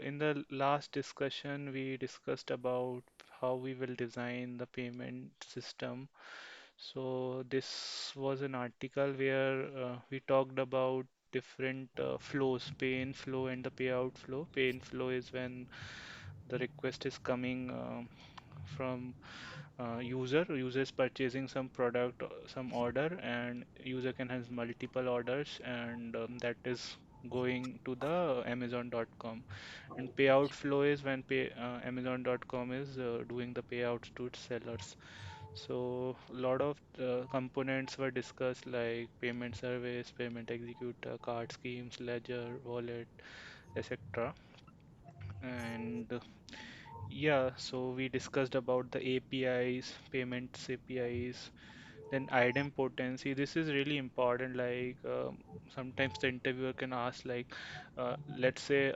in the last discussion, we discussed about how we will design the payment system. So this was an article where we talked about different flows, pay-in flow and the payout flow. Pay-in flow is when the request is coming from user is purchasing some product, some order, and user can has multiple orders, and that is going to the Amazon.com. And payout flow is when Amazon.com is doing the payouts to its sellers. So a lot of components were discussed like payment service, payment executor, card schemes, ledger, wallet, etc. And yeah, so we discussed about the APIs, payments APIs, then idempotency. This is really important. Like sometimes the interviewer can ask, like, let's say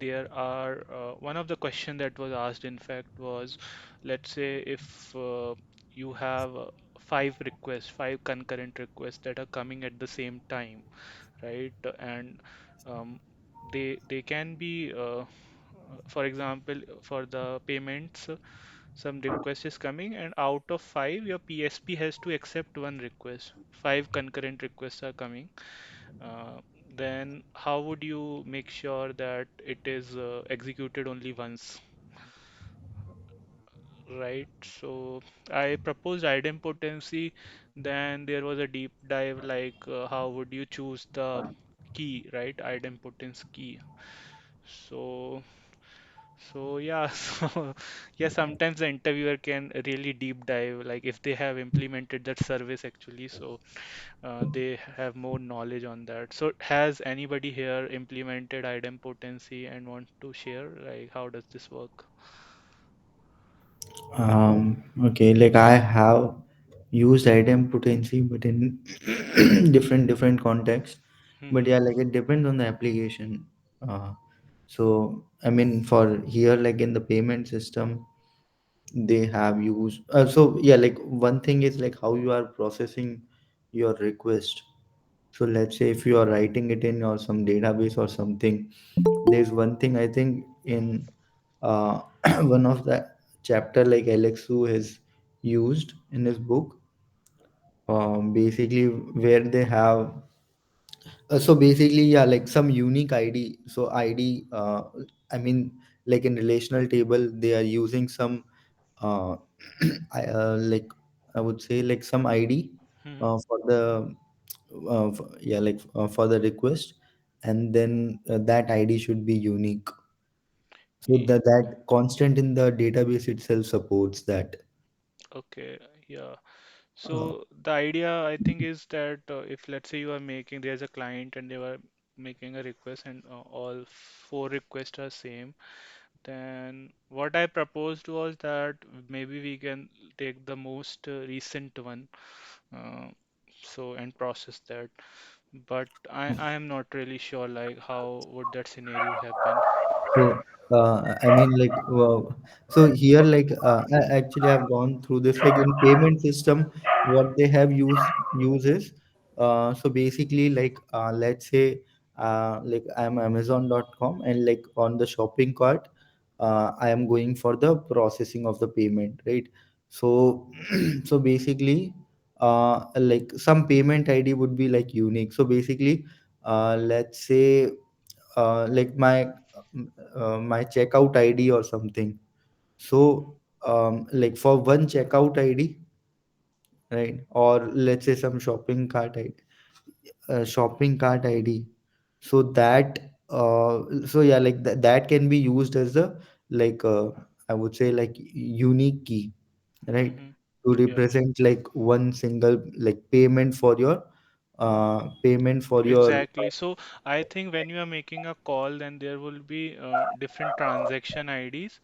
there are one of the question that was asked, in fact, was, let's say if you have five requests, five concurrent requests that are coming at the same time, right? And um, they can be, for example, for the payments, some request is coming, and out of five, your PSP has to accept one request. Five concurrent requests are coming. Uh, then how would you make sure that it is executed only once, right? So I proposed idempotency. Then there was a deep dive, like how would you choose the key, right? Idempotence key. So yeah, so yeah, sometimes the interviewer can really deep dive, like if they have implemented that service actually, so they have more knowledge on that. So has anybody here implemented idempotency and want to share, like how does this work? Okay, like I have used idempotency, but in different context. But Mm-hmm. yeah, like it depends on the application. Uh, so I mean, for here, like in the payment system, they have used. So yeah, like one thing is like how you are processing your request. So let's say if you are writing it in or some database or something, there's one thing I think in uh, one of the chapter like Alexu has used in his book, basically where they have so basically yeah like some unique ID. So ID, I mean like in relational table they are using some uh, like I would say like some ID Mm-hmm. for the yeah like for the request, and then that ID should be unique. So E- that constant in the database itself supports that. Okay, yeah. Uh, So the idea I think is that if let's say you are making, there's a client and they were making a request and all four requests are same, then what I proposed was that maybe we can take the most recent one, uh, so and process that. But I am not really sure like how would that scenario happen. So, I mean, like, so here, like, I actually have gone through this. Like in payment system, what they have uses. So basically, like, let's say, like I'm Amazon.com, and like on the shopping cart, I am going for the processing of the payment, right? So, so basically, like some payment ID would be like unique. So basically, let's say, like my checkout ID or something. Mhm, So like for one checkout ID, right? Or let's say some shopping cart ID. So that so yeah, like that can be used as a like I would say like unique key, right? mhm. To Yeah. represent like one single like payment for your Exactly. So I think when you are making a call, then there will be different transaction IDs,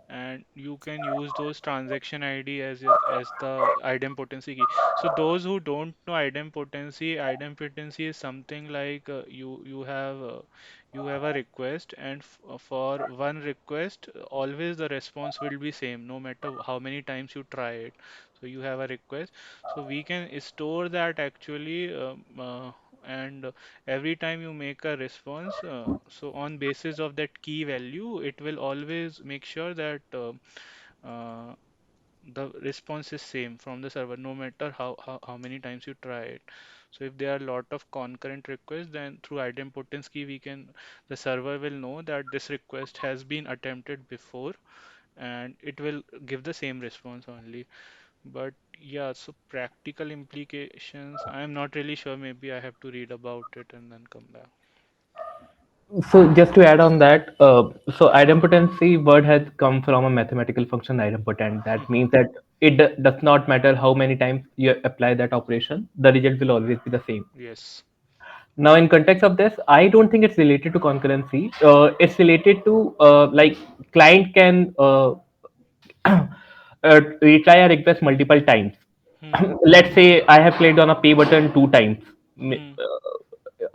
and you can use those transaction ID as as the idempotency key. So those who don't know idempotency is something like you have a request, and for one request, always the response will be same, no matter how many times you try it. So you have a request, so we can store that actually. and every time you make a response, so on basis of that key value, it will always make sure that uh, the response is same from the server, no matter how many times you try it. So if there are a lot of concurrent requests, then through idempotence key, the server will know that this request has been attempted before, and it will give the same response only. But yeah, so practical implications, I'm not really sure. Maybe I have to read about it and then come back. So just to add on that, so idempotency word has come from a mathematical function idempotent. That means that it does not matter how many times you apply that operation, the result will always be the same. Yes. Now, in context of this, I don't think it's related to concurrency. It's related to like client can retry a request multiple times. Hmm. Let's say I have clicked on a pay button two times Hmm.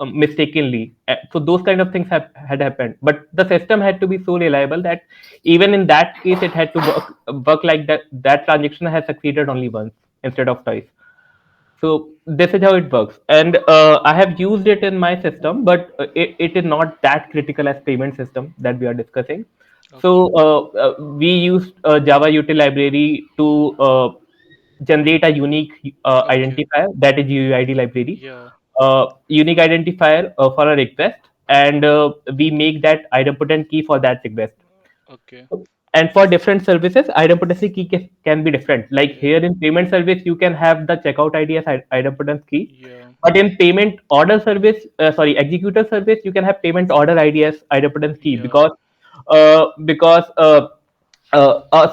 mistakenly. So those kind of things had happened, but the system had to be so reliable that even in that case, it had to work like that. That transaction has succeeded only once instead of twice. So this is how it works, and I have used it in my system, but it is not that critical as payment system that we are discussing. Okay. So we used Java util library to generate a unique Okay. identifier, that is UUID library, Yeah. unique identifier for a request, and we make that idempotent key for that request. Okay. And for different services, idempotency key can be different. Like Yeah. here in payment service, you can have the checkout ID as idempotence key, Yeah. but in payment order service, sorry, executor service, you can have payment order ID as idempotence key, Yeah. because a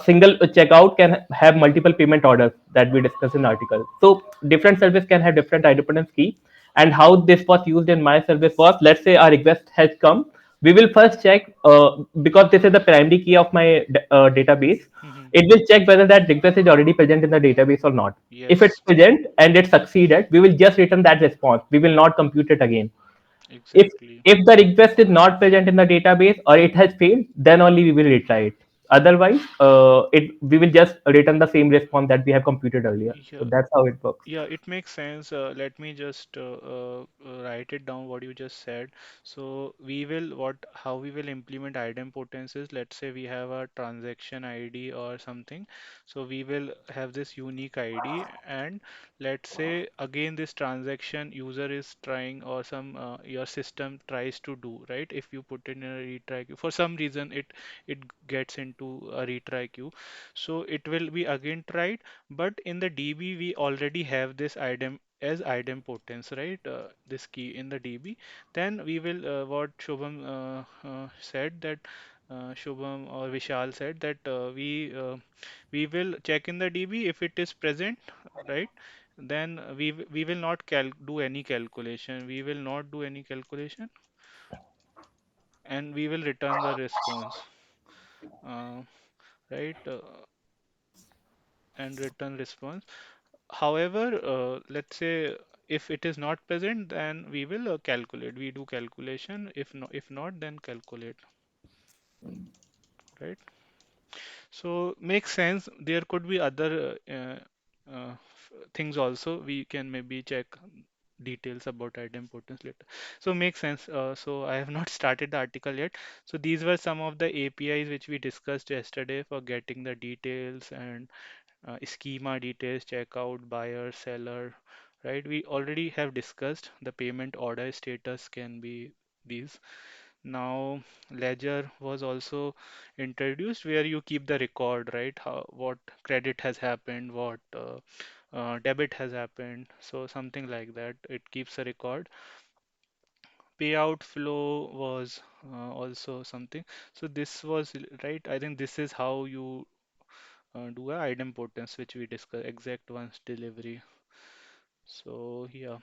single checkout can have multiple payment orders that we discuss in article. So different service can have different idempotence key. And how this was used in my service was, let's say a request has come, we will first check, because this is the primary key of my database. Hmm. It will check whether that request is already present in the database or not. If it's Yes. present and it succeeded, we will just return that response. We will not compute it again. If Exactly. if the request is not present in the database or it has failed, then only we will retry it. Otherwise, it we will just return the same response that we have computed earlier. So Yeah. that's how it works. Yeah, it makes sense. Let me just write it down what you just said. So how we will implement idempotency is, let's say we have a transaction ID or something. So we will have this unique ID, and let's say again this transaction user is trying, or your system tries to do, right? If you put it in a retry queue, for some reason it gets into a retry queue. So it will be again tried, but in the DB, we already have this idempotence, right? This key in the DB. Then we will, what Shubham said that Shubham or Vishal said that we will check in the DB if it is present, right? Then we will not do any calculation. We will not do any calculation, and we will return the response, uh, right? And return response. However, let's say if it is not present, then we will calculate. We do calculation. If not, then calculate. Right? So makes sense. There could be other things also. We can maybe check details about idempotency later. So makes sense. So I have not started the article yet. So these were some of the APIs which we discussed yesterday for getting the details and schema details, checkout, buyer, seller, right? We already have discussed the payment order status can be these. Now, ledger was also introduced where you keep the record, right? What credit has happened, what debit has happened. So something like that. It keeps a record. Payout flow was also something. So this was right. I think this is how you do a idempotency, which we discussed, exact once delivery. So yeah,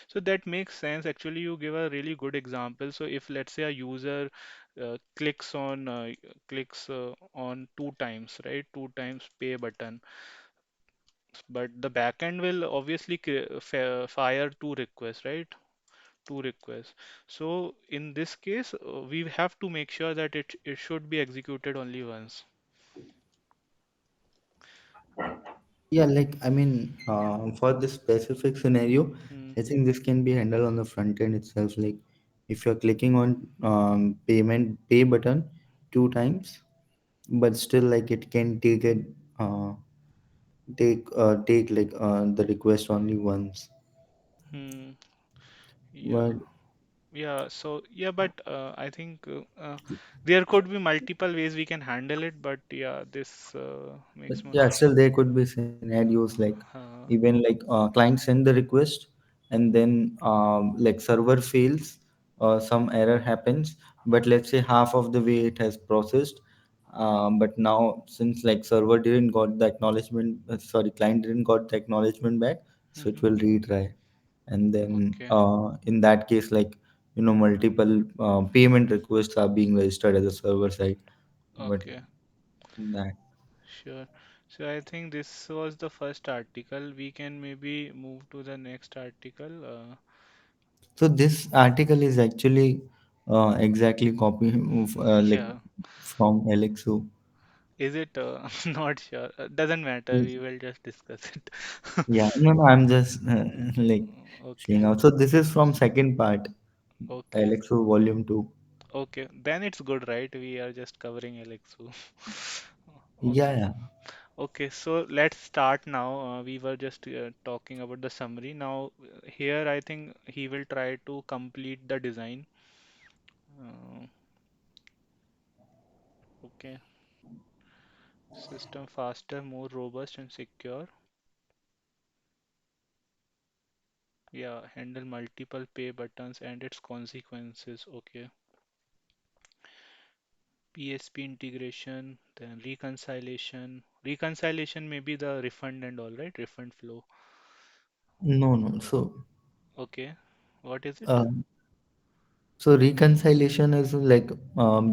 so that makes sense. Actually, you give a really good example. So if let's say a user clicks on two times, right? Two times pay button, but the backend will obviously fire two requests, right? Two requests. So in this case, we have to make sure that it should be executed only once. Yeah, like I mean, for this specific scenario, I think this can be handled on the front end itself. Like if you're clicking on payment pay button two times, but still like it can take it uh, take like the request only once. Hmm. Yeah. But Yeah. So yeah, but I think there could be multiple ways we can handle it, but yeah, this But makes more yeah, sense. still there could be scenarios like Uh, even like client send the request and then like server fails or some error happens. But let's say half of the way it has processed. But now since like server didn't got the acknowledgement, sorry, client didn't got the acknowledgement back, so it mhm. will retry. And then Okay. in that case, like multiple payment requests are being registered as a server side. But Okay. that. Sure. So I think this was the first article. We can maybe move to the next article. So this article is actually exactly copy like Yeah. from Alexo. Is it? Not sure. Doesn't matter. Yes. We will just discuss it. Yeah, no, no, I'm just like saying Okay. out. So this is from second part, Okay. Alexo Volume 2. Okay. Then it's good, right? We are just covering Alexu. Yeah, Okay. yeah. Okay. So let's start now. We were just talking about the summary. Now, here I think he will try to complete the design. Uh, okay. System faster, more robust and secure. Yeah, handle multiple pay buttons and its consequences. Okay. PSP integration, then reconciliation. Reconciliation may be the refund and all, right? Refund flow. No, no. So Okay. What is it? uh, so reconciliation is like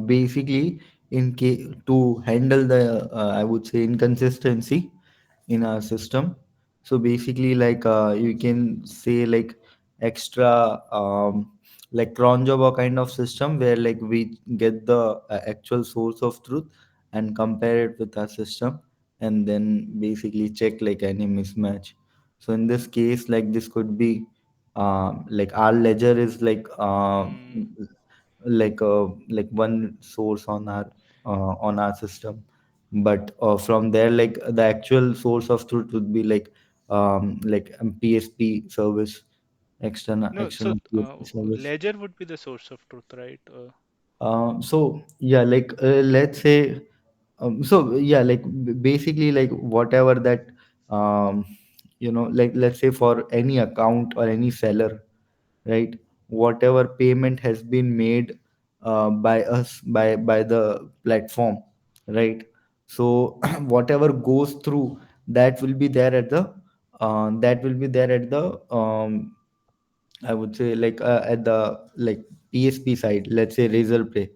basically in case to handle the I would say inconsistency in our system. So basically, like you can say like extra like cron job or kind of system where like we get the actual source of truth and compare it with our system and then basically check like any mismatch. So in this case, like this could be like our ledger is Hmm. like one source on our system, but from there like the actual source of truth would be like PSP service, No, so external PSP service. ledger would be the source of truth, right? So yeah, like let's say so yeah, like basically like whatever that um like let's say for any account or any seller, right, whatever payment has been made by us by the platform, right, so whatever goes through that will be there at the I would say at the like PSP side, let's say Razor Pay,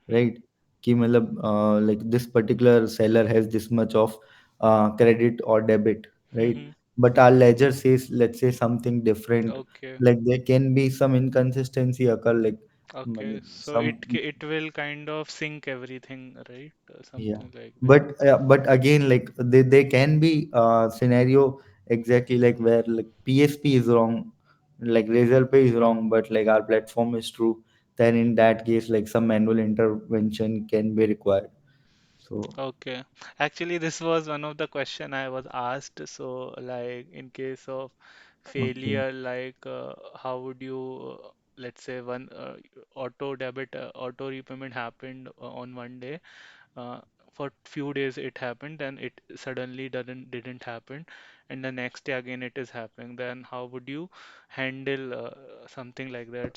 Hmm. right? कि मतलब like this particular seller has this much of credit or debit, right? Hmm. But our ledger says let's say something different. Okay. Like there can be some inconsistency occur, like Okay. मतलब So some. it will kind of sync everything, right? Yeah, Something like that. but again, like they can be scenario exactly like where like PSP is wrong, like Razor Pay is wrong, but like our platform is true. Then in that case, like some manual intervention can be required. So Okay. Actually, this was one of the question I was asked. So, like, in case of okay. failure, like, how would you, let's say, one auto debit, auto repayment happened on one day. Uh, for few days it happened, then it suddenly didn't happen, and the next day again it is happening. Then how would you handle something like that?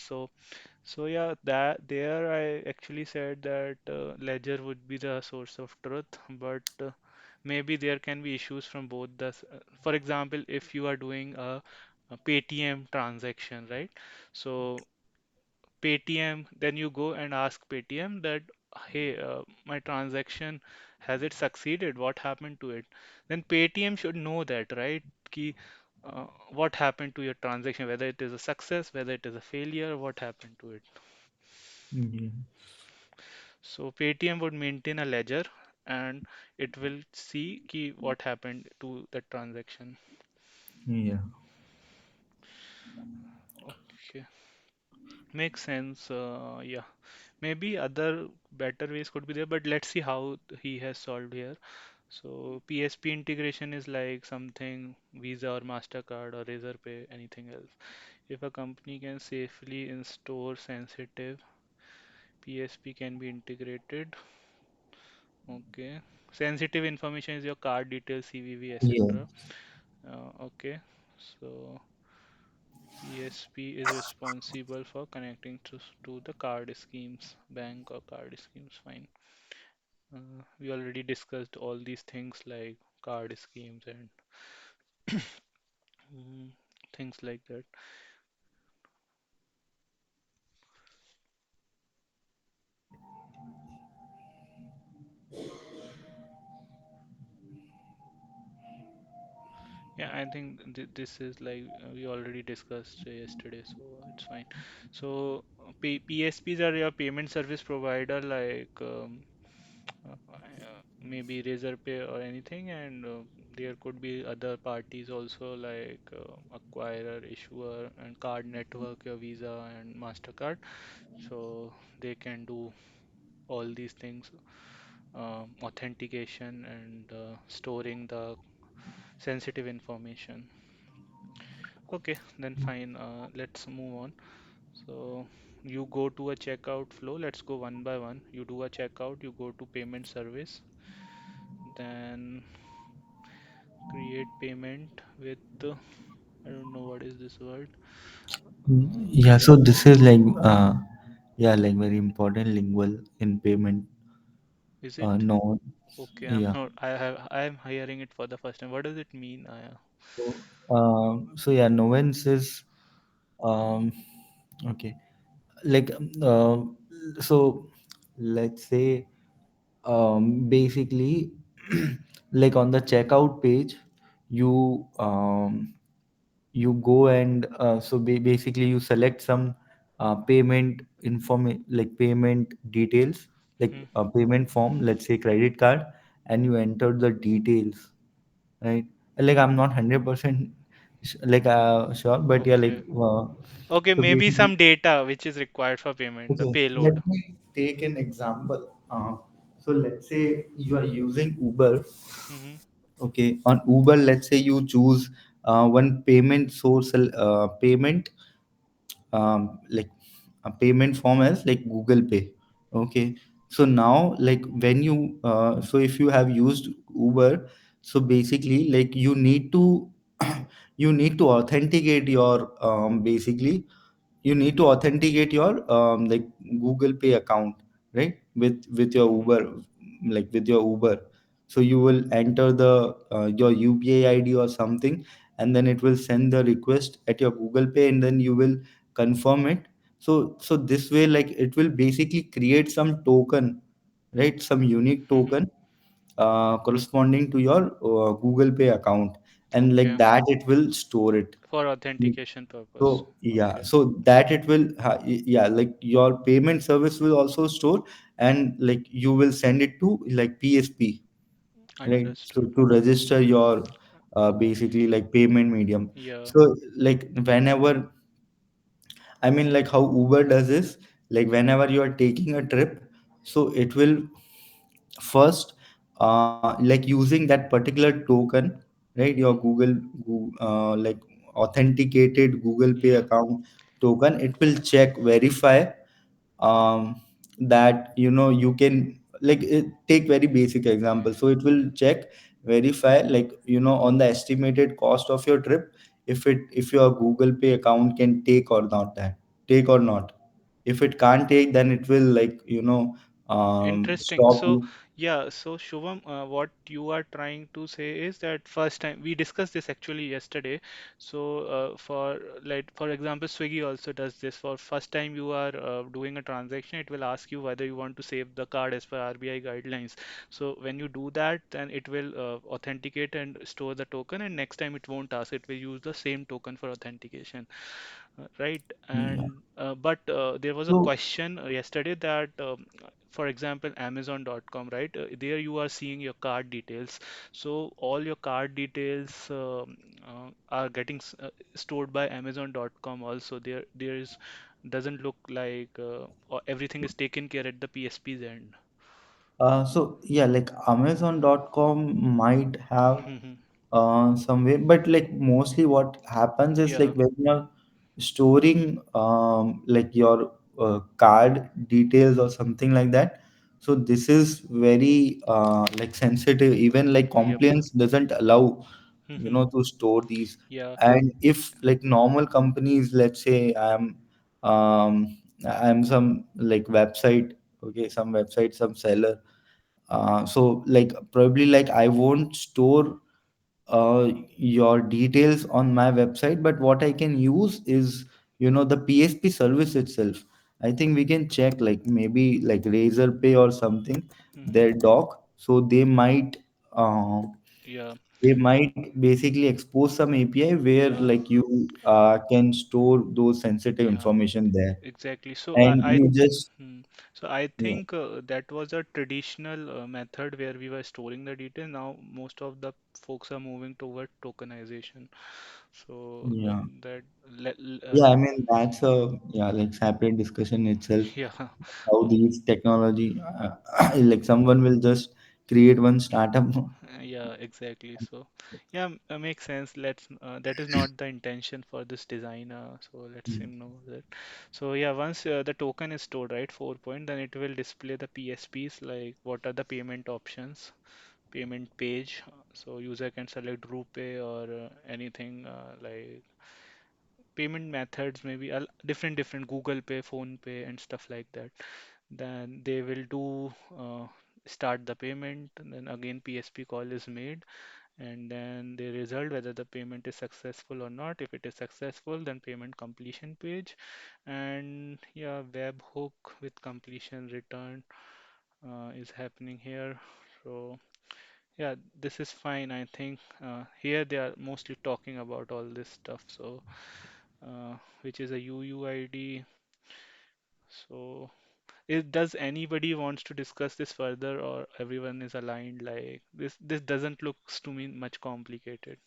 So yeah, that there I actually said that ledger would be the source of truth, but maybe there can be issues from both for example, if you are doing a Paytm transaction, right? So Paytm, then you go and ask Paytm that, hey, my transaction, has it succeeded? What happened to it? Then Paytm should know that, right? Ki, what happened to your transaction, whether it is a success, whether it is a failure, what happened to it. Yeah. So Paytm would maintain a ledger and it will see ki what happened to the transaction. Yeah. Okay, makes sense. Yeah, maybe other better ways could be there, but let's see how he has solved here. So PSP integration is like something Visa or MasterCard or Razorpay, anything else. If a company can safely store sensitive PSP can be integrated. Okay. Sensitive information is your card details, CVV, Yeah. etc. Okay. So PSP is responsible for connecting to the card schemes, bank or card schemes. Fine. We already discussed all these things like card schemes and mm, things like that. Yeah, I think this is like we already discussed yesterday, so it's fine. So PSPs are your payment service provider, like maybe Razorpay or anything, and there could be other parties also like acquirer, issuer, and card network, your Visa and Mastercard. So they can do all these things, authentication and storing the sensitive information. Okay, then fine. Let's move on. So you go to a checkout flow. Let's go one by one. You do a checkout, you go to payment service, then create payment with I don't know what is this word. Yeah, so this is like yeah, like very important lingual in payment. Is it? No, Okay, I'm yeah. not. I am hearing it for the first time. What does it mean? So yeah, nuance is um okay. Like so let's say basically like on the checkout page you you go and basically you select some payment like payment details like Hmm. a payment form, let's say credit card, and you enter the details, right? Like I'm not 100% sure, but yeah, like Okay. Okay, so maybe basically, some data which is required for payment, the okay, let payload. me take an example. So let's say you are using Uber. Hmm. Okay, on Uber, let's say you choose one payment source, payment like a payment form as like Google Pay. Okay, so now like when you so if you have used Uber, so basically like you need to you need to authenticate your basically you need to authenticate your like Google Pay account, right? With your Hmm. Uber, like with your Uber. So you will enter the your UPI ID or something, and then it will send the request at your Google Pay, and then you will confirm it. So this way, like it will basically create some token, right? Some unique Hmm. token corresponding to your Google Pay account, and like Okay, that it will store it. for authentication purpose. So yeah, Okay, so that it will yeah, like your payment service will also store, and like you will send it to like PSP, right? So understood. to register your basically like payment medium. Yeah. So like whenever, I mean, like how Uber does is like whenever you are taking a trip, so it will first like using that particular token, right? Your Hmm. Google like authenticated Google Pay Yeah. account token, it will check, verify that you can like take very basic example. So it will check, verify, like on the estimated cost of your trip, if your Google Pay account can take or not, that take or not. If it can't take, then it will like Interesting. stop So, you. yeah, so Shubham, what you are trying to say is that first time we discussed this actually yesterday. So, for like for example, Swiggy also does this. For first time you are doing a transaction, it will ask you whether you want to save the card as per RBI guidelines. So, when you do that, then it will authenticate and store the token, and next time it won't ask. It will use the same token for authentication. Right. Yeah. And but there was a So question yesterday that for example, Amazon.com, right? There you are seeing your card details. So all your card details are getting stored by Amazon.com also. There is doesn't look like or everything is taken care at the PSP's end. So yeah, like Amazon.com might have Mhm. some way, but like mostly what happens is Yeah, like when you're storing like your card details or something like that. So this is very like sensitive. Even like yep. compliance doesn't allow, Mhm. to store these. Yeah, And if like normal companies, let's say I'm some like website, okay, some website, some seller, so like probably like I won't store your details on my website, but what I can use is, the PSP service itself. I think we can check like maybe like Razorpay or something, mhm. their doc. So uh, Yeah, they might basically expose some API where yeah, like you can store those sensitive yeah. information there, Exactly. So and I you just hmm. So I yeah. think that was a traditional method where we were storing the detail. Now most of the folks are moving toward tokenization. So Yeah. that le- Yeah, I mean that's a yeah like separate discussion itself. yeah. How Oh, these technology, like someone will just create one startup. yeah, exactly. So yeah, makes sense. That is not the intention for this design. So let's him know that. So yeah, once the token is stored, right, 4 point, then it will display the PSPs, like what are the payment options, payment page. So user can select RuPay or anything like payment methods, maybe different Google Pay, Phone Pay, and stuff like that. Then they will do start the payment, and then again PSP call is made, and then the result whether the payment is successful or not. If it is successful, then payment completion page, and yeah, webhook with completion return is happening here. So yeah, this is fine. I think here they are mostly talking about all this stuff. So which is a UUID. So does anybody wants to discuss this further, or everyone is aligned? Like this doesn't looks to me much complicated.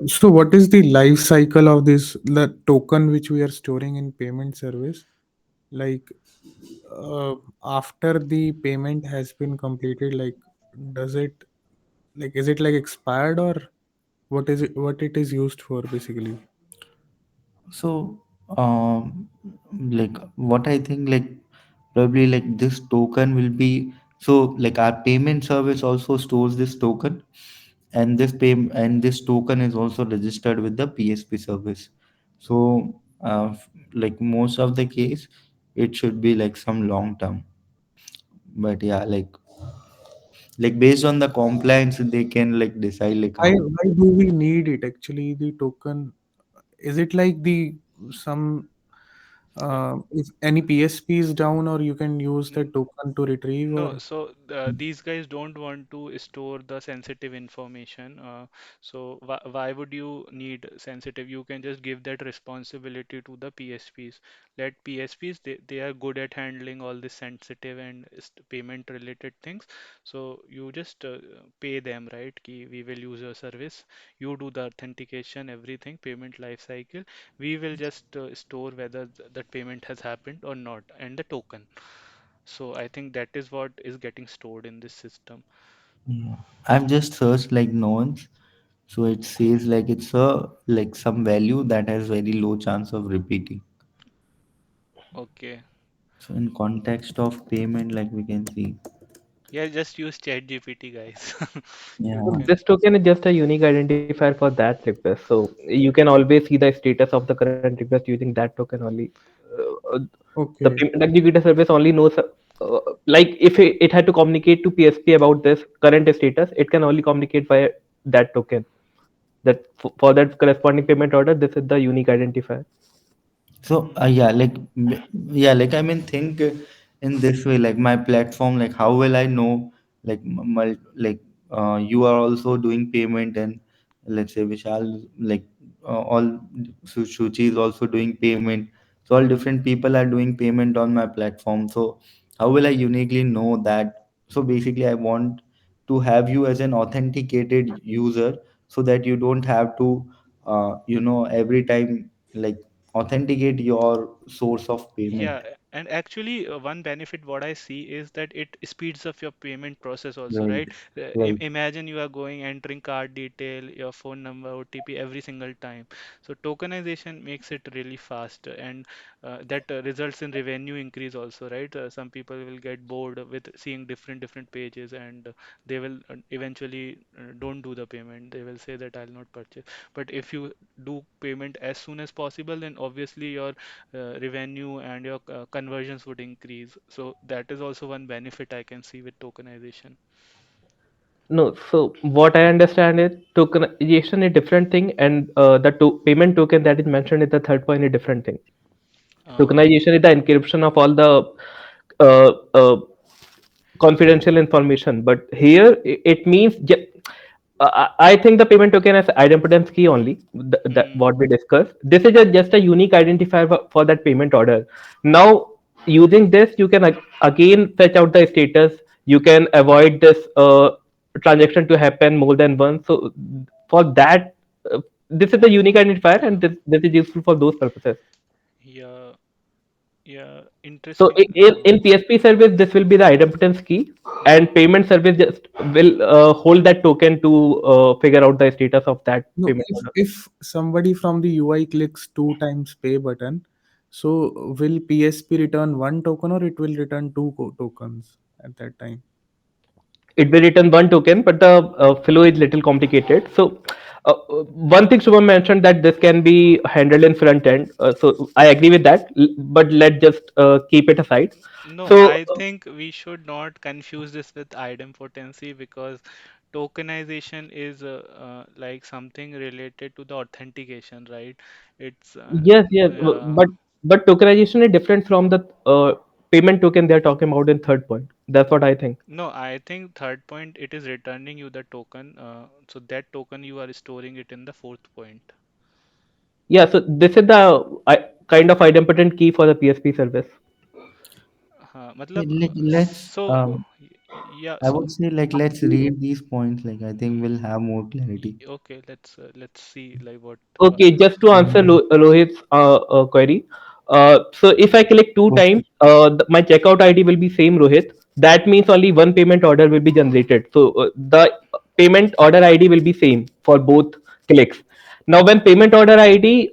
So what is the life cycle of the token which we are storing in payment service? Like after the payment has been completed, like does it is it like expired, or what it is used for basically? So, like what I think, like probably like this token will be, so like our payment service also stores this token, and this token is also registered with the PSP service. So, like most of the case, it should be like some long term. But yeah, like based on the compliance, they can like decide like how. Why do we need it actually, the token? Is it like the some if any PSP is down, or you can use the token to retrieve, No, or so these guys don't want to store the sensitive information. So why would you need sensitive? You can just give that responsibility to the PSPs. Let PSPs, they are good at handling all this sensitive and payment related things. So you just pay them, right? Ki we will use your service. You do the authentication, everything, payment life cycle. We will just store whether that payment has happened or not, and the token. So I think that is what is getting stored in this system. Yeah. I've just searched like nonce, so it says like it's a like some value that has very low chance of repeating. Okay. So in context of payment, like we can see, Yeah, just use ChatGPT, guys. You yeah. So can. this token is just a unique identifier for that request. So you can always see the status of the current request using that token only. Uh, the okay. payment executor service only knows, like if it had to communicate to PSP about this current status, it can only communicate via that token. That for that corresponding payment order, this is the unique identifier. So yeah, like yeah, like I mean, think in this way, like my platform, like how will I know, like like you are also doing payment, and let's say Vishal like all Shuchi is also doing payment. So all different people are doing payment on my platform. So how will I uniquely know that? So basically, I want to have you as an authenticated user so that you don't have to, every time like authenticate your source of payment. Yeah, and actually, one benefit what I see is that it speeds up your payment process also, Right, right? right. Imagine you are going entering card detail, your phone number, OTP every single time. So tokenization makes it really fast, and that results in revenue increase also, right? Some people will get bored with seeing different pages, and they will eventually don't do the payment. They will say that I'll not purchase. But if you do payment as soon as possible, then obviously your revenue and your conversions would increase. So that is also one benefit I can see with tokenization. No, so what I understand is tokenization is different thing, and the payment token that is mentioned is the third point, a different thing. Uh, Tokenization is the encryption of all the uh, confidential information, but here it means I think the payment token has idempotence key only, that hmm, what we discussed. This is just a unique identifier for that payment order. Now using this you can again fetch out the status. You can avoid this transaction to happen more than once. So for that, this is the unique identifier, and this is useful for those purposes. yeah, yeah, So interesting. in PSP service, this will be the idempotence key, and payment service just will hold that token to figure out the status of that No, payment order. if somebody from the UI clicks two times pay button, so will PSP return one token or it will return two tokens at that time? It will return one token, but the flow is little complicated. So one thing Shubham mentioned, that this can be handled in front end. So I agree with that, but let's just keep it aside. No, So I think we should not confuse this with idempotency because tokenization is like something related to the authentication, right? It's yes, yes, yeah. but tokenization is different from the payment token they are talking about in third point. That's what I think. No, I think third point it is returning you the token. So that token you are storing it in the fourth point. Yeah, so this is the kind of idempotent key for the PSP service. हाँ, Yeah, मतलब let's yeah, I so would say like let's read these points. Like I think we'll have more clarity. okay, let's see like what Okay, just to answer Mhm. Rohit's query. So if I click two Okay. times, my checkout ID will be same, Rohit. That means only one payment order will be generated. So the payment order ID will be same for both clicks. Now, when payment order ID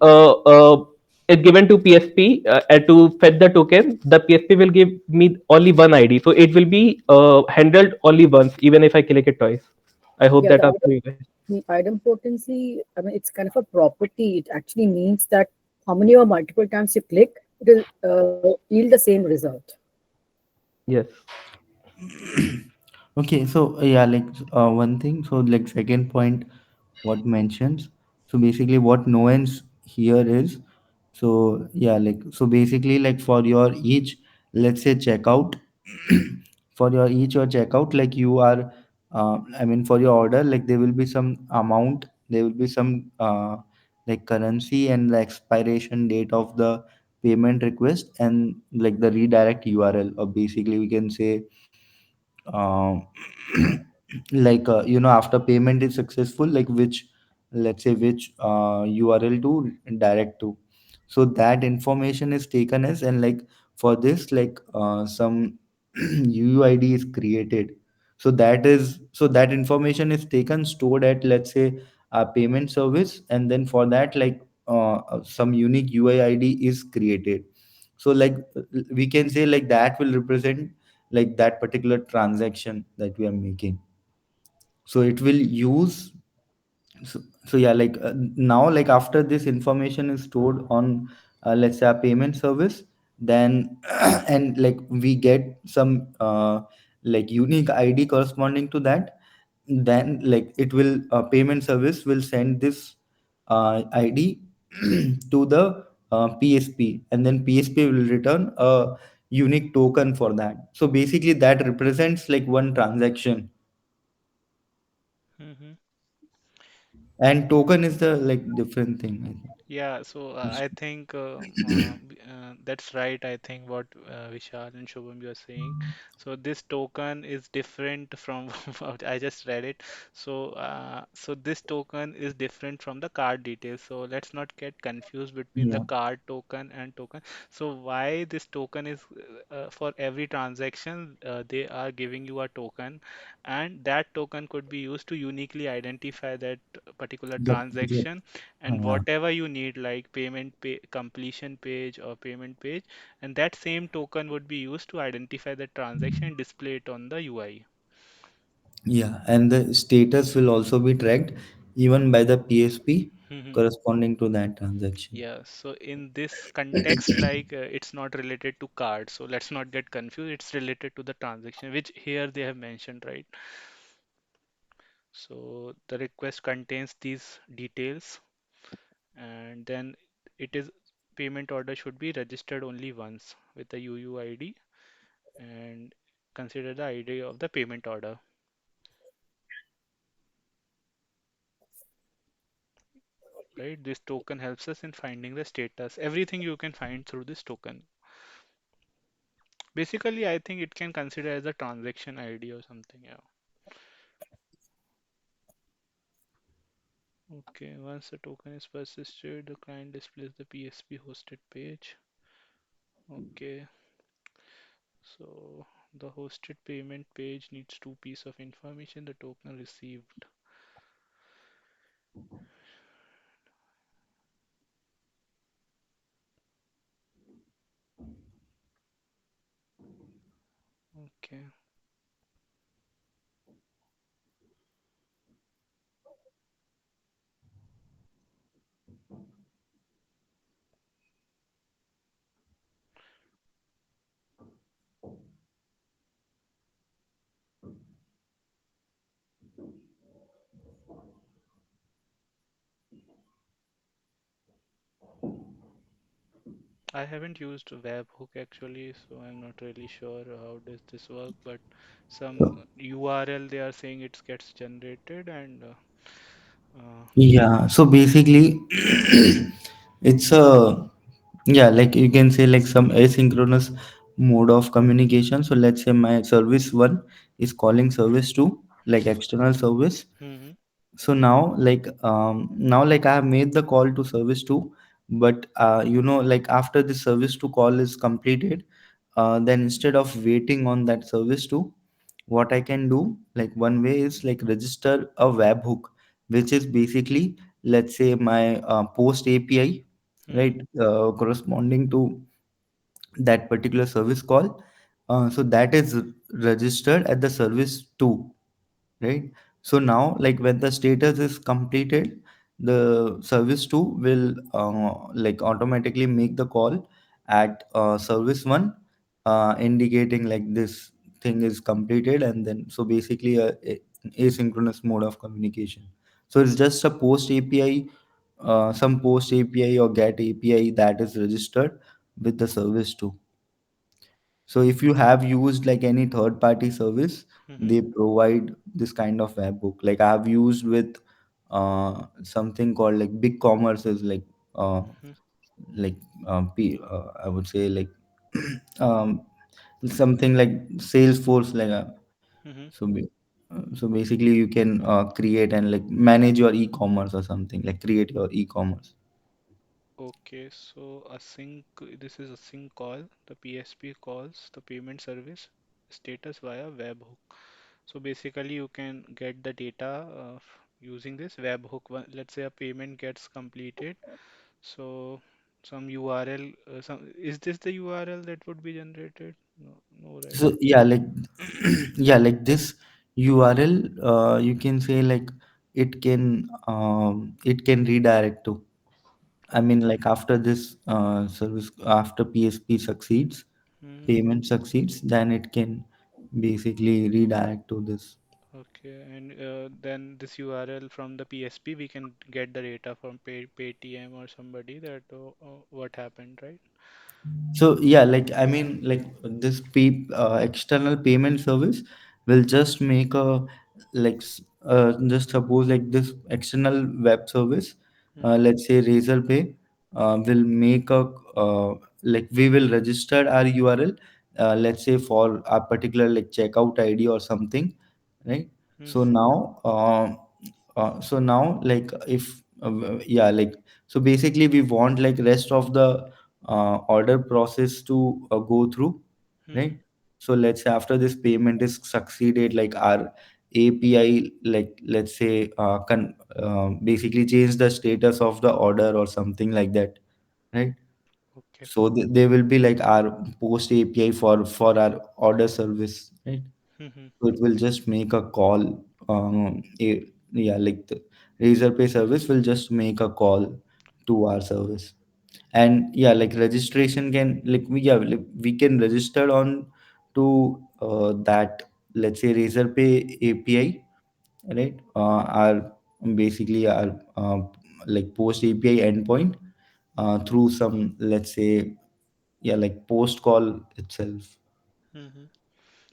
is given to PSP to fetch the token, the PSP will give me only one ID. So it will be handled only once, even if I click it twice. I hope Yeah, that answers you guys. the idempotency, I mean, it's kind of a property. It actually means that how many or multiple times you click, it will yield the same result. Yes. Okay, so yeah, like one thing. So like second point, what mentions. So basically, what nuance here is. So yeah, like so basically, like for your each, let's say checkout, for your each or checkout, like you are, I mean, for your order, like there will be some amount, there will be some like currency and the expiration date of the payment request and like the redirect URL, or basically we can say um, like after payment is successful, like which, let's say which URL to direct to. So that information is taken as, and like for this, like some UUID is created. So that information is taken, stored at, let's say, a payment service, and then for that, like some unique UID is created. So like we can say like that will represent like that particular transaction that we are making. So it will use, so yeah, like now, like after this information is stored on, let's say, a payment service, then and like we get some like unique ID corresponding to that, then like it will, payment service will send this ID to the PSP, and then PSP will return a unique token for that. So basically that represents like one transaction. hmm. And token is the like different thing, I think. Yeah, so I think that's right. I think what Vishal and Shubham you are saying. So this token is different from what I just read it. So this token is different from the card details. So let's not get confused between the Yeah, card token and token. So why this token is for every transaction they are giving you a token, and that token could be used to uniquely identify that particular the particular. transaction, and whatever you need like completion page or payment page, and that same token would be used to identify the transaction and display it on the UI. Yeah, and the status will also be tracked even by the PSP Mhm. corresponding to that transaction. Yeah, so in this context, like it's not related to card, so let's not get confused. It's related to the transaction, which here they have mentioned, right? So the request contains these details, and then it is payment order should be registered only once with the UUID, and consider the ID of the payment order, right? This token helps us in finding the status. Everything you can find through this token. Basically, I think it can consider as a transaction ID or something. Yeah. Okay. Once the token is persisted, the client displays the PSP hosted page. Okay. So the hosted payment page needs two pieces of information. The token received. Okay. I haven't used webhook actually, so I'm not really sure how does this work, but some URL they are saying it gets generated and uh, Yeah, so basically, it's a, yeah, like you can say like some asynchronous mode of communication. So let's say my service one is calling service two, like external service. hmm So now like I have made the call to service two, but like after the service two call is completed, then instead of waiting on that service two, what I can do, like one way is like register a webhook, which is basically, let's say my post API, hmm right, corresponding to that particular service call. So that is registered at the service two, right? So now like when the status is completed, the service 2 will like automatically make the call at service 1, indicating like this thing is completed, and then so basically asynchronous mode of communication. So it's just a post API, some post API or get API that is registered with the service 2. So if you have used like any third party service, hmm they provide this kind of webhook. Like I have used with something called like big commerce is uh, hmm like I would say like um, something like Salesforce hmm so so basically you can create and like manage your e-commerce or something, like create your e-commerce. Okay, so this is a sync call. The PSP calls the payment service status via webhook. So basically, you can get the data using this webhook. Let's say a payment gets completed. So some URL, is this the URL that would be generated? No, no, right? So yeah, like yeah, like this URL, you can say like it can redirect to. I mean, like after this service, after PSP succeeds, hmm payment succeeds, then it can basically redirect to this. Okay, and then this URL from the PSP, we can get the data from Paytm or somebody that what happened, right? So yeah, like I mean, like this external payment service will just make a just suppose like this external web service, Hmm. let's say Razorpay, will make a like we will register our URL, let's say for a particular like checkout ID or something, right? So Hmm. now, like if yeah, like so basically we want like rest of the order process to go through, Hmm. right? So let's say after this payment is succeeded, like our API, like let's say basically change the status of the order or something like that, right? Okay. So they will be like our post API for our order service, right? Hmm. So it will just make a call. Yeah, like the Razorpay service will just make a call to our service. And yeah, like registration can like we can register on to that, let's say Razorpay API, right? Our basically our like post API endpoint through some, let's say, yeah, like post call itself. Hmm.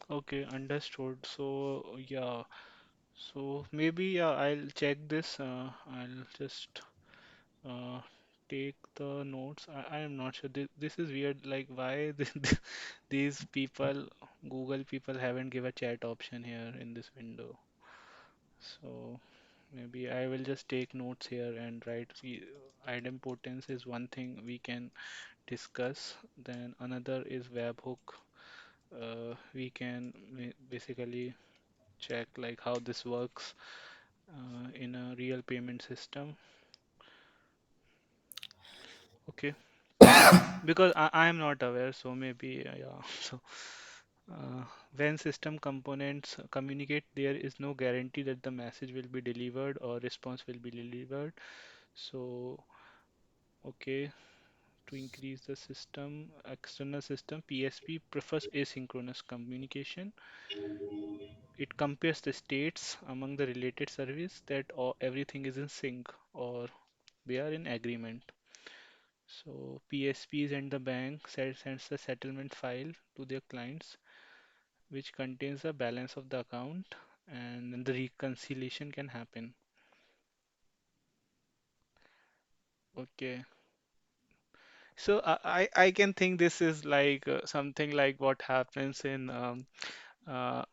Okay, understood. So yeah, so maybe yeah, I'll check this. I'll just uh, take the notes. I am not sure. This is weird. Like why these people, Google people haven't give a chat option here in this window. So maybe I will just take notes here and write. See, idempotency is one thing we can discuss. Then another is webhook. We can basically check like how this works in a real payment system. Okay, because I am not aware, so maybe yeah. So uh, when system components communicate, there is no guarantee that the message will be delivered or response will be delivered. So okay, to increase the system, external system, PSP prefers asynchronous communication. It compares the states among the related service that everything is in sync or they are in agreement. So PSPs and the bank sends the settlement file to their clients, which contains the balance of the account, and then the reconciliation can happen. Okay. So I can think this is like something like what happens in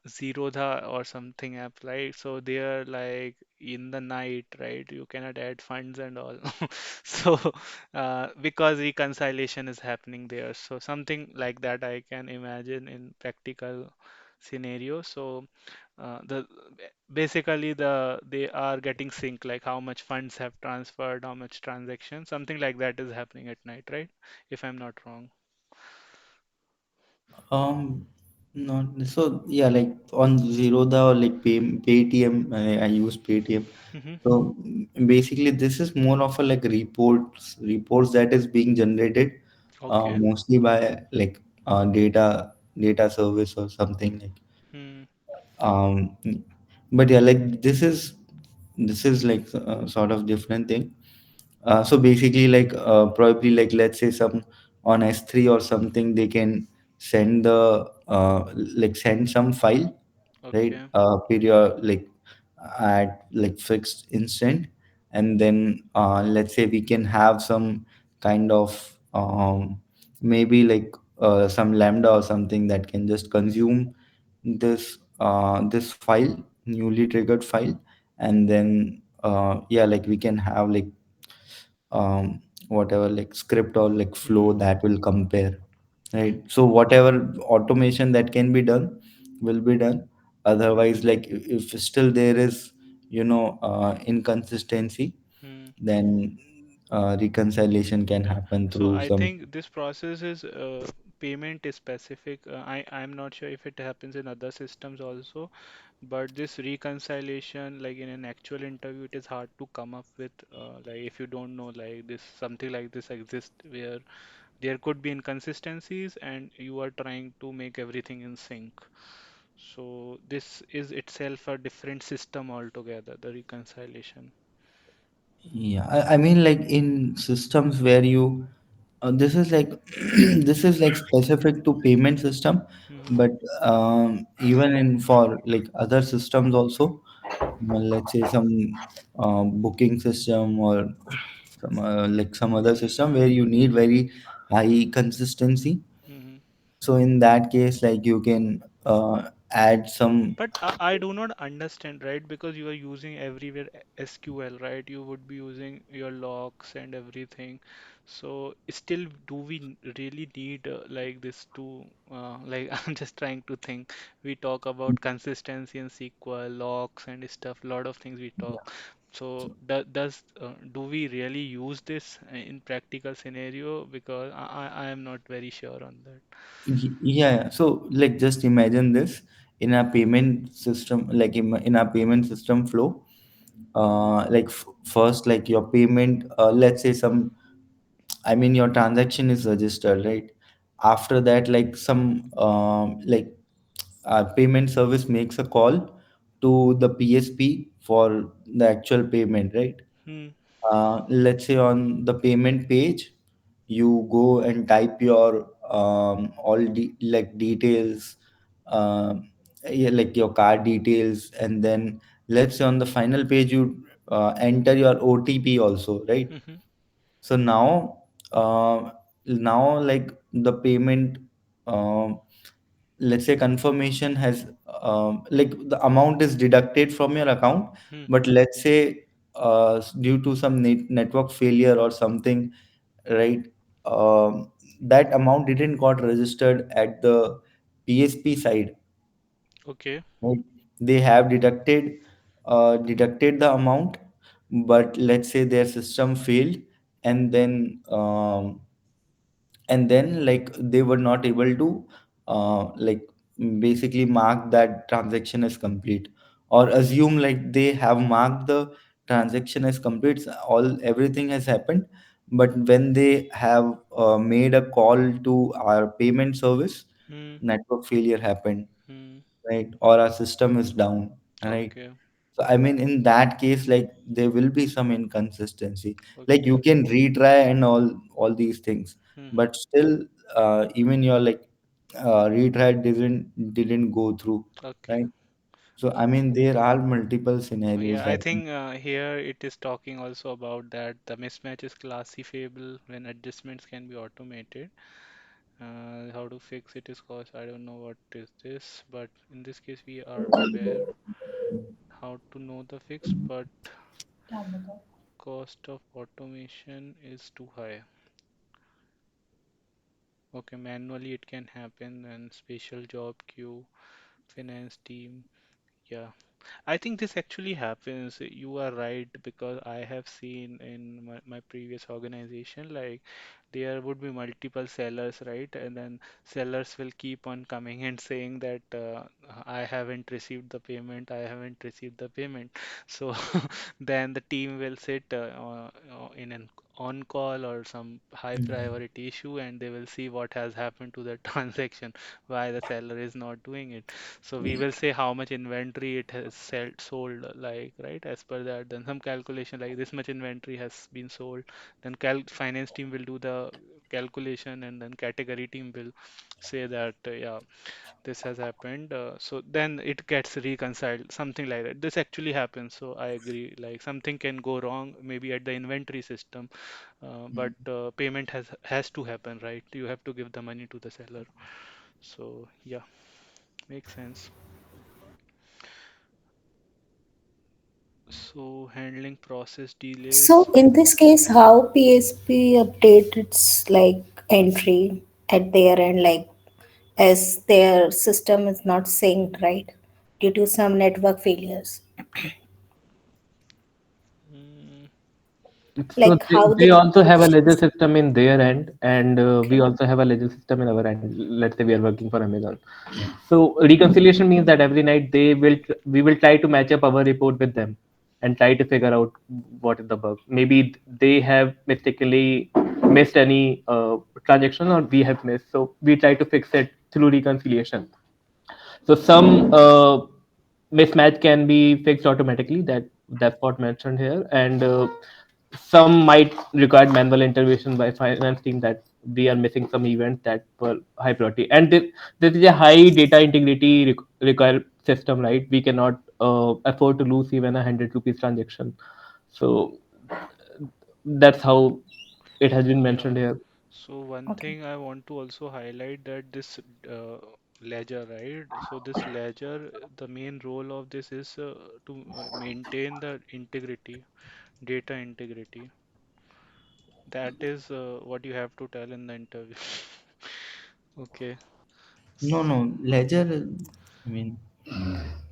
Zerodha or something app, right? So they are like in the night, right? You cannot add funds and all. So because reconciliation is happening there, so something like that I can imagine in practical scenario. So the basically they are getting sync, like how much funds have transferred, how much transaction, something like that is happening at night, right? If I'm not wrong. Not so yeah, like on Zerodha or like Paytm, I use Paytm. Hmm. So basically, this is more of a like reports that is being generated Okay. mostly by like data service or something like. Hmm. Um, but yeah, like this is like sort of different thing. So basically, like probably like let's say some on S3 or something, they can send the like send some file, right? Okay. Period like at like fixed instant, and then let's say we can have some kind of maybe like some lambda or something that can just consume this file, newly triggered file, and then yeah, like we can have like whatever like script or like flow Hmm. that will compare, right? So whatever automation that can be done will be done. Otherwise, like if still there is inconsistency, Hmm. then reconciliation can Yeah. happen So through I some. think this process is payment is specific. I'm not sure if it happens in other systems also, but this reconciliation, like in an actual interview, it is hard to come up with. Like if you don't know, like this something like this exists where there could be inconsistencies and you are trying to make everything in sync. So this is itself a different system altogether, the reconciliation. Yeah, I mean, like in systems where you, this is like this is like specific to payment system, Hmm. but even in for like other systems also, let's say some booking system, or some like some other system where you need very high consistency. Hmm. So in that case, like you can add some. But I do not understand, right? Because you are using everywhere SQL, right? You would be using your logs and everything. So still, do we really need like this to like I'm just trying to think. We talk about consistency and SQL, logs and stuff. Lot of things we talk. So do we really use this in practical scenario? Because I am not very sure on that. Yeah, so like just imagine this in a payment system, like in a payment system flow. Like first, like your payment, let's say some, I mean, your transaction is registered, right? After that, like some payment service makes a call to the PSP for the actual payment, right? Hmm. Let's say on the payment page, you go and type your like details, yeah, like your card details, and then let's say on the final page you enter your OTP also, right? Hmm. So now like the payment, um, let's say confirmation has, like the amount is deducted from your account, Hmm. but let's say due to some network failure or something, right? That amount didn't got registered at the PSP side, Okay. right? They have deducted the amount, but let's say their system failed, and then like they were not able to like basically mark that transaction as complete, or assume like they have marked the transaction as complete, all everything has happened, but when they have made a call to our payment service, Hmm. network failure happened, Hmm. right? Or our system is down, right? Okay. So I mean, in that case, like there will be some inconsistency. Like Okay. you can retry and all these things, Hmm. but still, even your like retry didn't go through, Okay. right? So I Okay. mean, there are multiple scenarios Yeah, I that. think here it is talking also about that the mismatch is classifiable when adjustments can be automated. How to fix it is cause I don't know what is this, but in this case we are aware how to know the fix, but cost of automation is too high. Okay, manually it can happen and special job queue, finance team. Yeah. I think this actually happens. You are right because I have seen in my previous organization, like there would be multiple sellers, right? And then sellers will keep on coming and saying that I haven't received the payment, I haven't received the payment. So then the team will sit in an on call or some high priority issue and they will see what has happened to the transaction, why the seller is not doing it. So we will say how much inventory it has sold, like right as per that. Then some calculation like this much inventory has been sold. Then finance team will do the calculation, and then category team will say that yeah, this has happened. So then it gets reconciled, something like that. This actually happens. So I agree. Like something can go wrong, maybe at the inventory system, but payment has to happen, right? You have to give the money to the seller. So yeah, makes sense. So handling process So delays. in this case, how PSP update its like entry at their end, like as their system is not synced, right? Due to some network failures. Mm, So Like how they they also have a approach ledger this. system in their end, and we Okay. also have a ledger system in our end. Let's say we are working for Amazon. So reconciliation means that every night we will try to match up our report with them and try to figure out what is the bug. Maybe they have mistakenly missed any transaction, or we have missed. So we try to fix it through reconciliation. So some mismatch can be fixed automatically. That's what mentioned here, and some might require manual intervention by finance team, that we are missing some events that were high priority. And this is a high data integrity require system, right? We cannot afford to lose even a 100 rupees transaction. So that's how it has been Yeah. mentioned here. So one Okay. thing I want to also highlight that this uh, ledger, right? So this ledger, the main role of this is to maintain the integrity, data integrity. That is what you have to tell in the interview. Okay. No, no, ledger. I mean,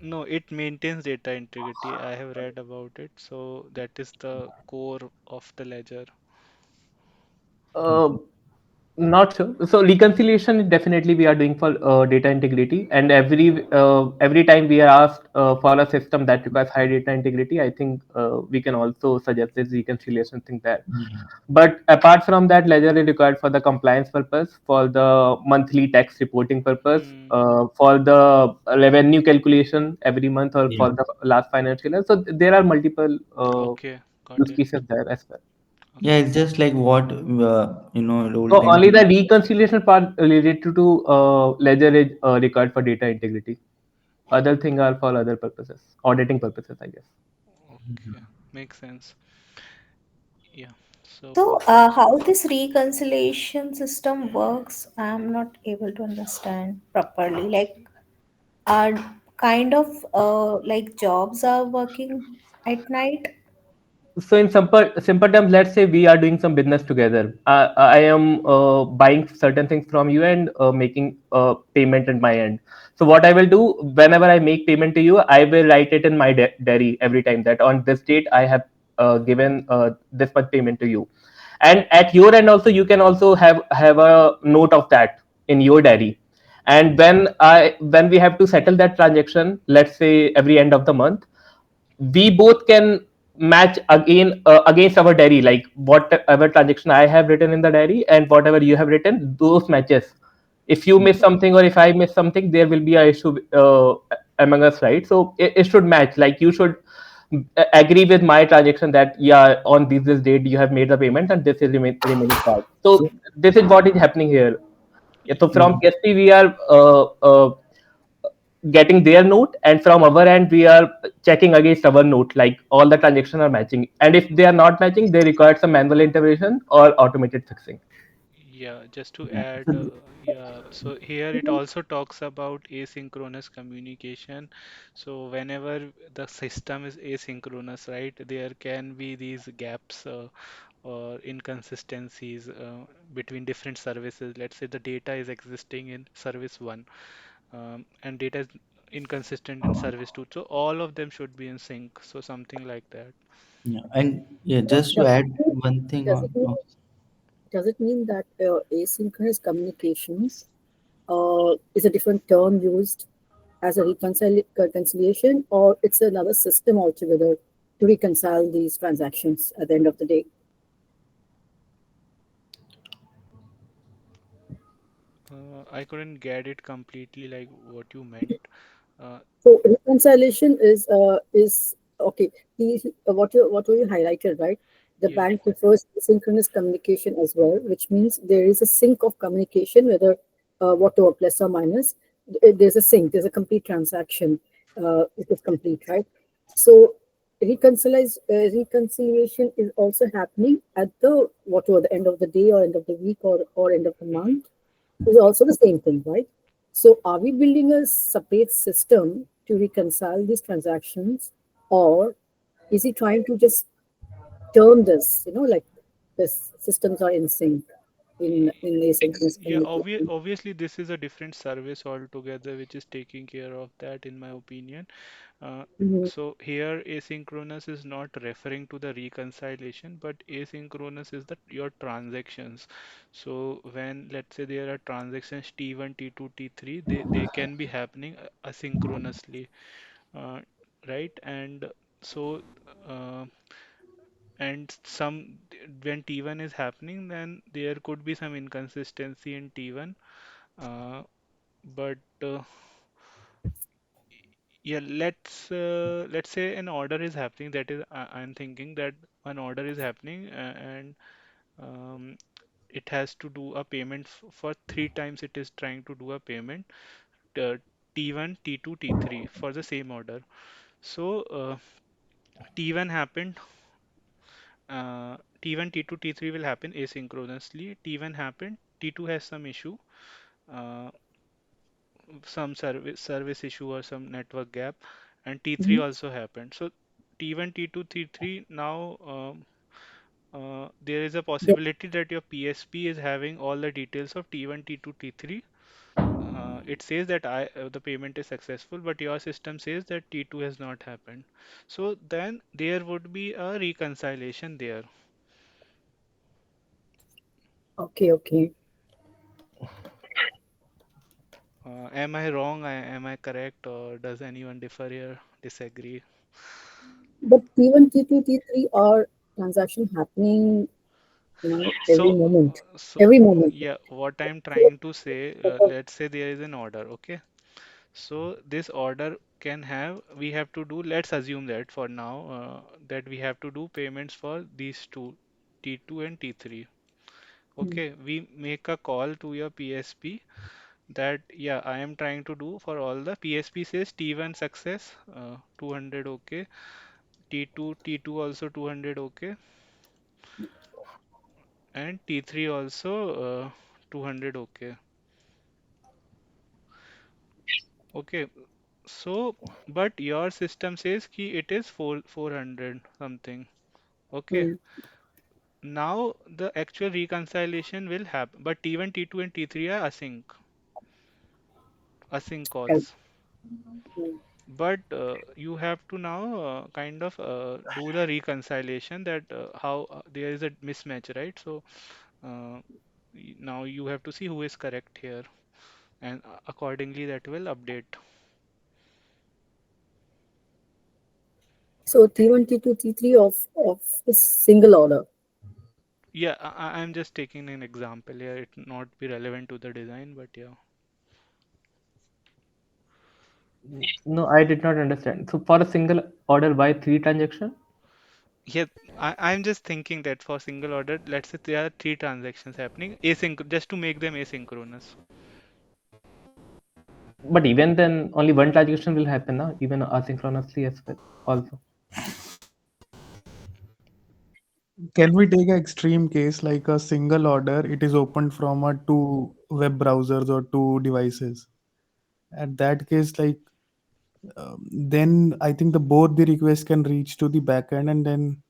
No, it maintains data integrity. I have read about it. So that is the core of the ledger. Uh, Not sure. So reconciliation definitely we are doing for data integrity, and every time we are asked for a system that requires high data integrity, I think we can also suggest this reconciliation thing there. yeah, But apart from that, ledger is required for the compliance purpose, for the monthly tax reporting purpose, Hmm. for the revenue calculation every month, or yeah, for the last financial year. So there are multiple Okay, got use it. cases there as well. yeah. Okay. It's just like what So old time only the people. reconciliation part related to ledger is required for data integrity. Other thing are for other purposes, auditing purposes, I guess. Okay. Makes sense. Yeah. So So, how this reconciliation system works, I'm not able to understand properly. Like, are kind of like jobs are working at night? So in simple terms, let's say we are doing some business together. I am buying certain things from you and making payment at my end. So what I will do, whenever I make payment to you, I will write it in my diary every time that on this date I have given this much payment to you. And at your end also, you can also have a note of that in your diary. And when we have to settle that transaction, let's say every end of the month, we both can match again against our diary, like whatever transaction I have written in the diary and whatever you have written, those matches. If you miss something or if I miss something, there will be a issue among us, right? So it should match, like you should agree with my transaction that yeah, on this date you have made the payment and this is remaining part. So So this is what is happening here. Yeah, so yeah, from KSP we are getting their note, and from our end we are checking against our note, like all the transactions are matching, and if they are not matching, they require some manual intervention or automated fixing. yeah, just to yeah. add, yeah, so here it also talks about asynchronous communication. So whenever the system is asynchronous, right, there can be these gaps or inconsistencies between different services. Let's say the data is existing in service one, and data is inconsistent in service two. So all of them should be in sync. So something like that. Yeah, and yeah, But just to add one thing does it on. mean, Oh, does it mean that asynchronous communications is a different term used as a reconciliation, or it's another system altogether to reconcile these transactions at the end of the day? I couldn't get it completely, like what you meant. Uh, So reconciliation is okay. What you highlighted, right? The yeah. bank prefers asynchronous communication as well, which means there is a sync of communication, whether whatever plus or minus. There's a sync. There's a complete transaction. It is complete, right? So reconciliation is also happening at the whatever the end of the day or end of the week or end of the Hmm. month is also the same thing, right? So are we building a separate system to reconcile these transactions, or is he trying to just term this, like this systems are in sync in asynchronous Yeah, communication? obviously this is a different service altogether, which is taking care of that, in my opinion. Uh, Mhm. so here asynchronous is not referring to the reconciliation, but asynchronous is that your transactions. So when let's say there are transactions T1, T2, T3, they can be happening asynchronously, uh, right? And so uh, and some when T1 is happening, then there could be some inconsistency in T1. But yeah, let's say an order is happening. That is, I'm thinking that an order is happening, and um, it has to do a payment for three times. It is trying to do a payment, uh, T1, T2, T3 for the same order. So T1 happened. T1, T2, T3 will happen asynchronously. T1 happened. T2 has some issue, uh, some service issue or some network gap, and T3 Mhm. also happened. So T1, T2, T3 now. There is a They, possibility that your PSP is having all the details of T1, T2, T3. It says that the payment is successful, but your system says that T2 has not happened. So then there would be a reconciliation there. okay, okay. Am I wrong? Am I correct? Or does anyone differ here, disagree? But T1, T2, T3 are transaction happening, every So, moment. so Every moment. yeah, what I'm So, trying to say, uh, let's say there is an order, okay? So this order can have, we have to do, let's assume that for now, that we have to do payments for these two, T2 and T3. mm, Okay, we make a call to your PSP that, yeah, I am trying to do for all the PSP says T1 success, 200 okay, T2 also 200 okay, and T3 also 200 okay. Okay, so, but your system says ki it is 400 something. Okay, mm, now the actual reconciliation will happen, but T1, T2, and T3 are async right. calls. Mm. But you have to now kind of do the reconciliation that how there is a mismatch, right? So uh, now you have to see who is correct here, and accordingly that will update. So T1, T2, T3 of a single order. Yeah, I'm just taking an example here. It not be relevant to the design, but yeah. No, I did not understand. So for a single order, why three transaction? Yeah, I'm just thinking that for single order, let's say there are three transactions happening, just to make them asynchronous. But even then, only one transaction will happen, na? Even asynchronously as well. Also, Can we take an extreme case like a single order? It is opened from a two web browsers or two devices. At that case, like then I think the both the requests can reach to the backend, and then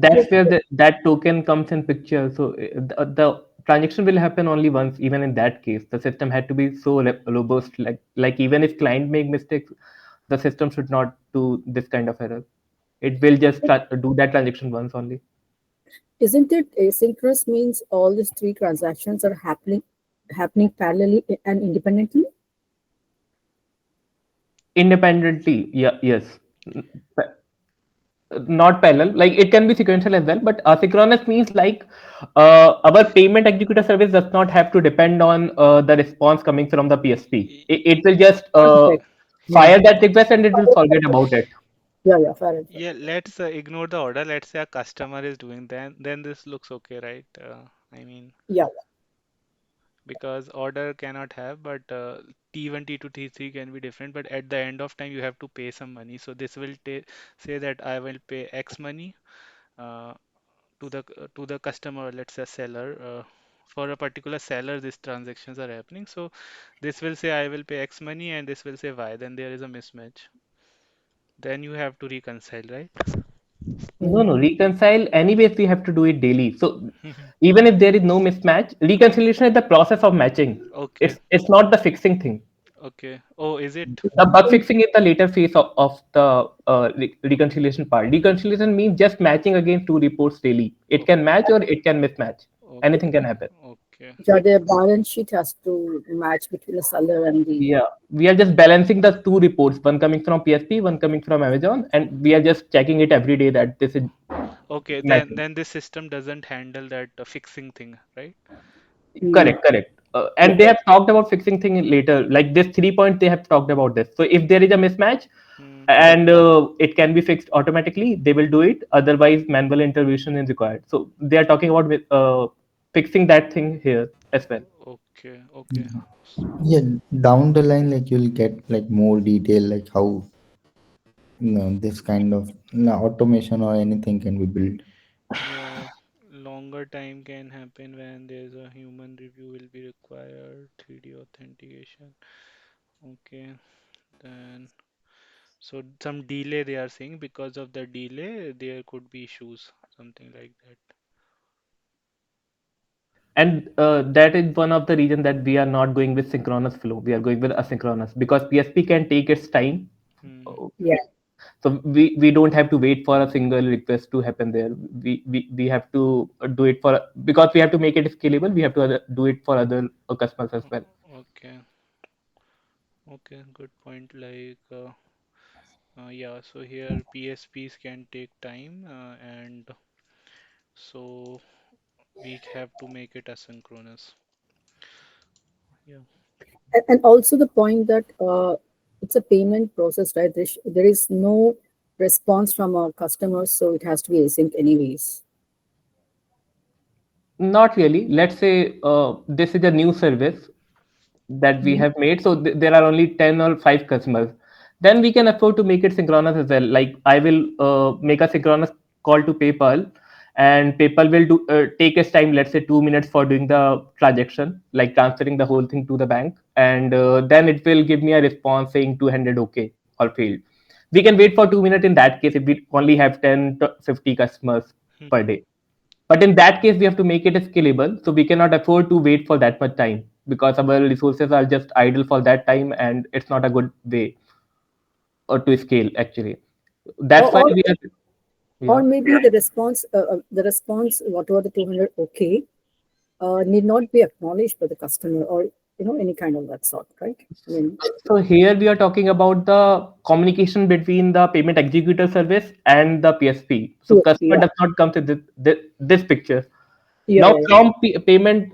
that's where that token comes in picture. So the transaction will happen only once. Even in that case, the system had to be so robust. Like even if client make mistakes, the system should not do this kind of error. It will just do that transaction once only. Isn't it asynchronous means all these three transactions are happening parallelly and independently? Independently, yeah, yes. Not parallel, like it can be sequential as well, but asynchronous means like our payment executor service does not have to depend on the response coming from the PSP. Y- It will just Correct. fire that request and it will forget about it. Yeah, yeah, fair and fair. Yeah, let's ignore the order. Let's say a customer is doing then this looks okay, right? I mean, Yeah. because order cannot have, but T1, T2, T3 can be different, but at the end of time you have to pay some money. So this will say that I will pay X money uh, to the customer, let's say seller. For a particular seller, these transactions are happening. So this will say I will pay X money, and this will say Y. Then there is a mismatch. Then you have to reconcile, right? No, Mm. no, reconcile. Anyways, we have to do it daily. So even if there is no mismatch, reconciliation is the process of matching. Okay, It's not the fixing thing. okay. Oh, is it? The bug fixing is the later phase of the reconciliation part. Reconciliation means just matching against two reports daily. It can match or it can mismatch. Anything Okay, can happen. okay, Yeah, the balance sheet has to match between the seller and the. Yeah, we are just balancing the two reports, one coming from PSP, one coming from Amazon, and we are just checking it every day that this is okay. Then matching. then this system doesn't handle that fixing thing, right? Mm. Correct, correct. Yeah. And they have talked about fixing thing later. Like this 3 point, they have talked about this. So if there is a mismatch Hmm. and it can be fixed automatically, they will do it. Otherwise, manual intervention is required. So they are talking about fixing that thing here as well. Okay, okay. Yeah, down the line, like you'll get like more detail, like how. this kind of automation or anything can be built. Yeah, longer time can happen when there's a human review will be required, 3D authentication. Okay, then so some delay they are saying because of the delay there could be issues, something like that. And that is one of the reasons that we are not going with synchronous flow. We are going with asynchronous because PSP can take its time. Hmm. Uh, Yeah. So we don't have to wait for a single request to happen there. We have to do it for because we have to make it scalable. We have to do it for other customers as well. Okay, okay, good point. Yeah, so here PSPs can take time, and so we have to make it asynchronous. Yeah. And also the point that it's a payment process, right? There is no response from our customers, so it has to be async anyways. Not really. Let's say this is a new service that we Mhm. have made. So there are only 10 or 5 customers. Then we can afford to make it synchronous as well. Like I will make a synchronous call to PayPal, and PayPal will take its time, let's say 2 minutes for doing the transaction, like transferring the whole thing to the bank. And then it will give me a response saying 200 okay or failed. We can wait for 2 minutes in that case if we only have 10 to 50 customers per day. But in that case, we have to make it scalable. So we cannot afford to wait for that much time because our resources are just idle for that time and it's not a good way or to scale actually. Or, That's why or we are, or yeah. maybe the response, whatever the 200 okay, need not be acknowledged by the customer, or any kind of that sort, right? I mean, So here we are talking about the communication between the payment executor service and the PSP. So PSP, customer yeah, does not come to this picture. yeah, Now yeah, yeah. from payment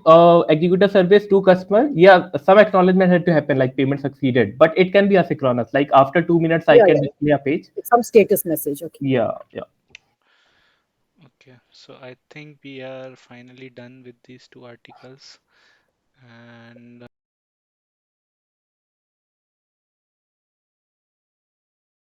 executor service to customer, yeah, some acknowledgement had to happen like payment succeeded, but it can be asynchronous. Like after 2 minutes, I Yeah, can yeah. display a page. Some status message. Okay. Yeah, yeah. Okay, so I think we are finally done with these two articles, and